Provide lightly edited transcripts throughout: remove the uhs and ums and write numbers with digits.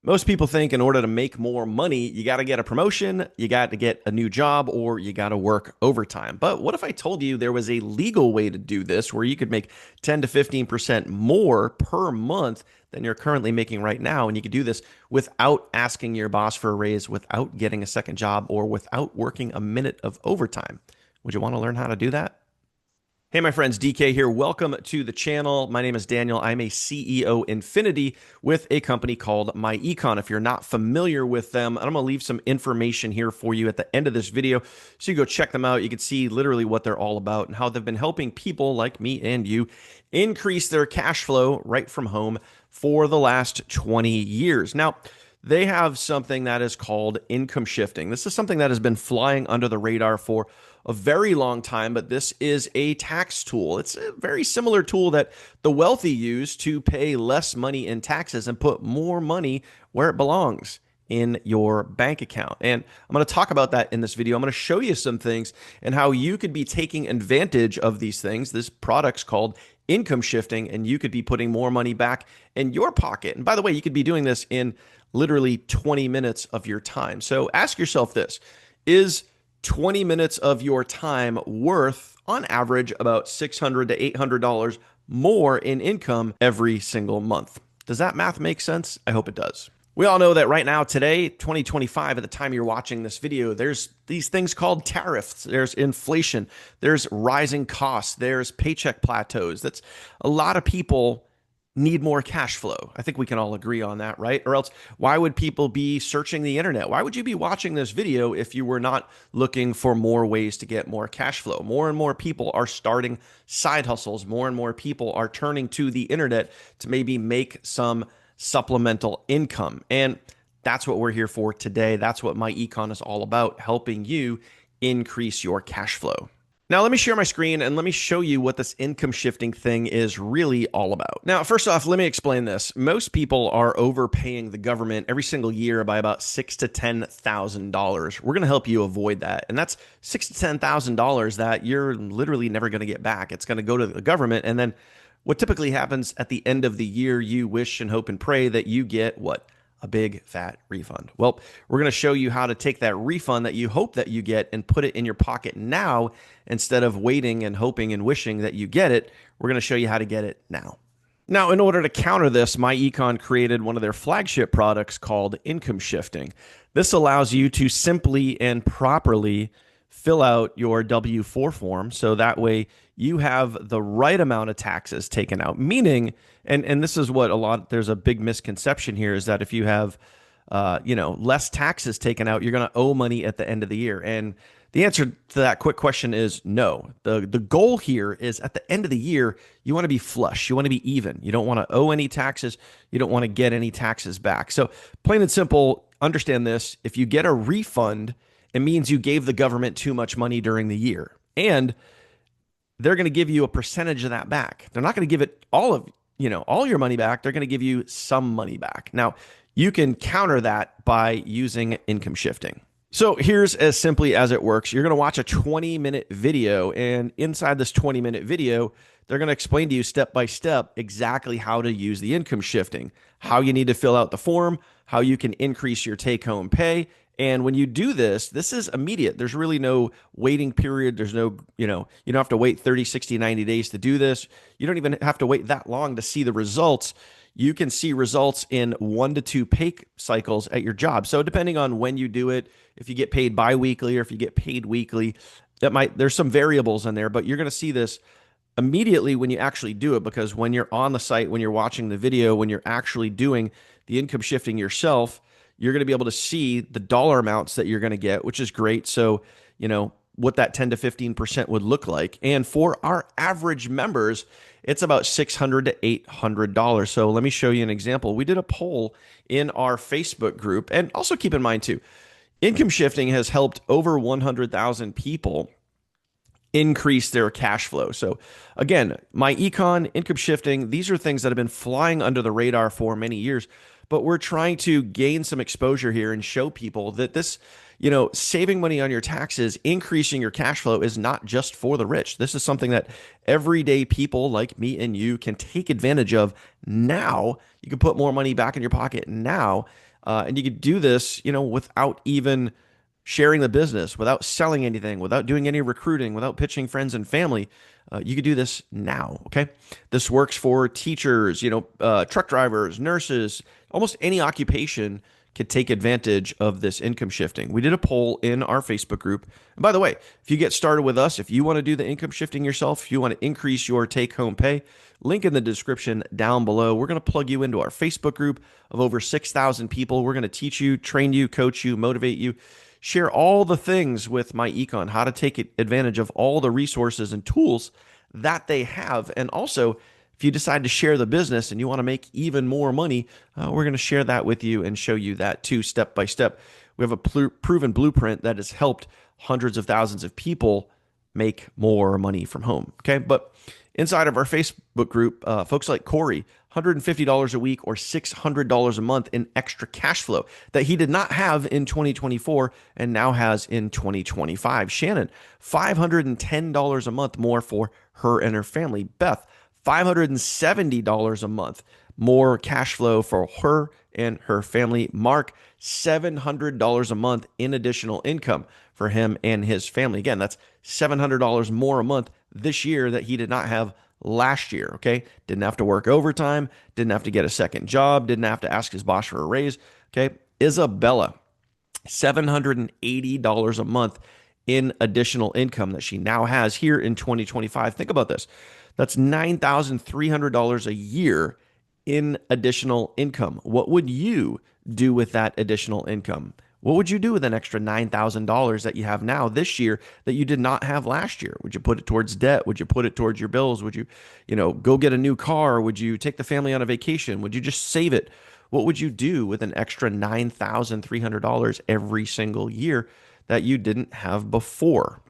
Most people think in order to make more money, you got to get a promotion, you got to get a new job, or you got to work overtime. But what if I told you there was a legal way to do this where you could make 10 to 15% more per month than you're currently making right now? And you could do this without asking your boss for a raise, without getting a second job, or without working a minute of overtime. Would you want to learn how to do that? Hey, my friends, DK here. Welcome to the channel. My name is Daniel. I'm a CEO Infinity with a company called myEcon. If you're not familiar with them, I'm going to leave some information here for you at the end of this video so you go check them out. You can see literally what they're all about and how they've been helping people like me and you increase their cash flow right from home for the last 20 years. Now, they have something that is called income shifting. This is something that has been flying under the radar for a very long time, but this is a tax tool. It's a very similar tool that the wealthy use to pay less money in taxes and put more money where it belongs, in your bank account. And I'm going to talk about that in this video. I'm going to show you some things and how you could be taking advantage of these things. This product's called income shifting, and you could be putting more money back in your pocket. And by the way, you could be doing this in literally 20 minutes of your time. So ask yourself this: is 20 minutes of your time worth, on average, about $600 to $800 more in income every single month? Does that math make sense? I hope it does. We all know that right now, today, 2025, at the time you're watching this video, there's these things called tariffs. There's inflation. There's rising costs. There's paycheck plateaus. That's a lot of people need more cash flow. I think we can all agree on that, right? Or else, why would people be searching the internet? Why would you be watching this video if you were not looking for more ways to get more cash flow? More and more people are starting side hustles. More and more people are turning to the internet to maybe make some supplemental income. And that's what we're here for today. That's what myEcon is all about, helping you increase your cash flow. Now, let me share my screen and let me show you what this income shifting thing is really all about. Now, first off, let me explain this. Most people are overpaying the government every single year by about $6,000 to $10,000. We're going to help you avoid that. And that's $6,000 to $10,000 that you're literally never going to get back. It's going to go to the government. And then what typically happens at the end of the year, you wish and hope and pray that you get what? A big fat refund. Well, we're going to show you how to take that refund that you hope that you get and put it in your pocket now instead of waiting and hoping and wishing that you get it. We're going to show you how to get it now. Now, in order to counter this, myEcon created one of their flagship products called income shifting. This allows you to simply and properly fill out your W-4 form so that way you have the right amount of taxes taken out, meaning, and this is what there's a big misconception here, is that if you have less taxes taken out, you're going to owe money at the end of the year. And the answer to that quick question is no. The goal here is at the end of the year, you want to be flush. You want to be even. You don't want to owe any taxes. You don't want to get any taxes back. So plain and simple, understand this. If you get a refund, it means you gave the government too much money during the year. And they're going to give you a percentage of that back. They're not going to give it all your money back. They're going to give you some money back. Now, you can counter that by using income shifting. So here's as simply as it works. You're going to watch a 20-minute video, and inside this 20-minute video, they're going to explain to you step by step exactly how to use the income shifting, how you need to fill out the form, how you can increase your take-home pay. And when you do this, this is immediate. There's really no waiting period. There's no, you don't have to wait 30, 60, 90 days to do this. You don't even have to wait that long to see the results. You can see results in 1 to 2 pay cycles at your job. So depending on when you do it, if you get paid biweekly or if you get paid weekly, there's some variables in there, but you're going to see this immediately when you actually do it, because when you're on the site, when you're watching the video, when you're actually doing the income shifting yourself, you're going to be able to see the dollar amounts that you're going to get, which is great. So, what that 10 to 15% would look like. And for our average members, it's about $600 to $800. So let me show you an example. We did a poll in our Facebook group. And also keep in mind too, income shifting has helped over 100,000 people increase their cash flow. So again, myEcon, income shifting, these are things that have been flying under the radar for many years. but we're trying to gain some exposure here and show people that this, saving money on your taxes, increasing your cash flow is not just for the rich. This is something that everyday people like me and you can take advantage of now. You can put more money back in your pocket now. And you could do this, without even sharing the business, without selling anything, without doing any recruiting, without pitching friends and family. You could do this now. Okay. This works for teachers, truck drivers, nurses, almost any occupation could take advantage of this income shifting. We did a poll in our Facebook group. And by the way, if you get started with us, if you want to do the income shifting yourself, if you want to increase your take home pay, link in the description down below. We're going to plug you into our Facebook group of over 6,000 people. We're going to teach you, train you, coach you, motivate you, share all the things with myEcon, how to take advantage of all the resources and tools that they have. And also, if you decide to share the business and you want to make even more money, we're going to share that with you and show you that too, step by step. We have a proven blueprint that has helped hundreds of thousands of people make more money from home. Okay. But inside of our Facebook group, folks like Corey, $150 a week or $600 a month in extra cash flow that he did not have in 2024 and now has in 2025. Shannon, $510 a month more for her and her family. Beth, $570 a month more cash flow for her and her family. Mark, $700 a month in additional income for him and his family. Again, that's $700 more a month this year that he did not have last year. Okay. Didn't have to work overtime, didn't have to get a second job, didn't have to ask his boss for a raise. Okay. Isabella, $780 a month in additional income that she now has here in 2025. Think about this. That's $9,300 a year in additional income. What would you do with that additional income? What would you do with an extra $9,000 that you have now this year that you did not have last year? Would you put it towards debt? Would you put it towards your bills? Would you, go get a new car? Would you take the family on a vacation? Would you just save it? What would you do with an extra $9,300 every single year that you didn't have before?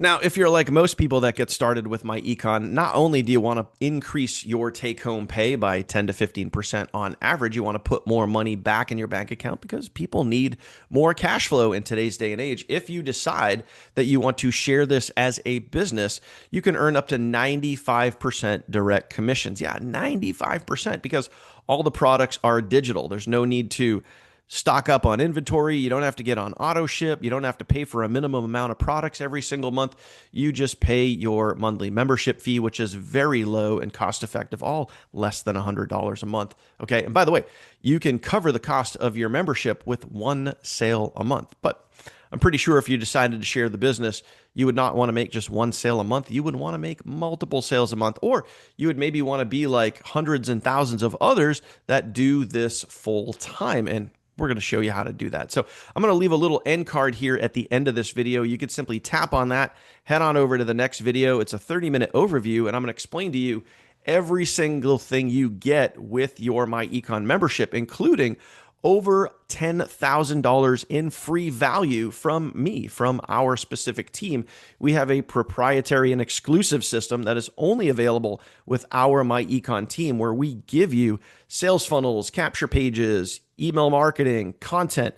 Now, if you're like most people that get started with myEcon, not only do you want to increase your take-home pay by 10 to 15% on average, you want to put more money back in your bank account because people need more cash flow in today's day and age. If you decide that you want to share this as a business, you can earn up to 95% direct commissions. Yeah, 95% because all the products are digital. There's no need to stock up on inventory. You don't have to get on auto ship. You don't have to pay for a minimum amount of products every single month. You just pay your monthly membership fee, which is very low and cost effective, all less than $100 a month. Okay. And by the way, you can cover the cost of your membership with one sale a month. But I'm pretty sure if you decided to share the business, you would not want to make just one sale a month. You would want to make multiple sales a month, or you would maybe want to be like hundreds and thousands of others that do this full time. And we're going to show you how to do that. So I'm going to leave a little end card here at the end of this video. You could simply tap on that, head on over to the next video. It's a 30-minute overview, and I'm going to explain to you every single thing you get with your myEcon membership, including over $10,000 in free value from me, from our specific team. We have a proprietary and exclusive system that is only available with our myEcon team, where we give you sales funnels, capture pages, email marketing, content,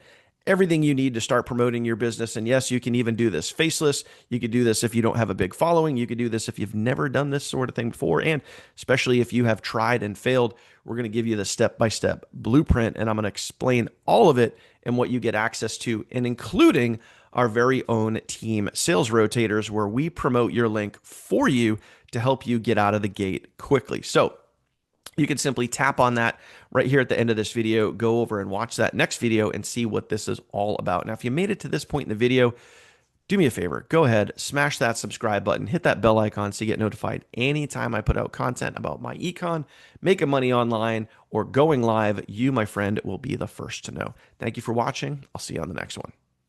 everything you need to start promoting your business. And yes, you can even do this faceless. You could do this if you don't have a big following. You could do this if you've never done this sort of thing before. And especially if you have tried and failed, we're going to give you the step-by-step blueprint, and I'm going to explain all of it and what you get access to, and including our very own team sales rotators, where we promote your link for you to help you get out of the gate quickly. So you can simply tap on that right here at the end of this video, go over and watch that next video and see what this is all about. Now, if you made it to this point in the video, do me a favor, go ahead, smash that subscribe button, hit that bell icon so you get notified anytime I put out content about myEcon, making money online, or going live. You, my friend, will be the first to know. Thank you for watching. I'll see you on the next one.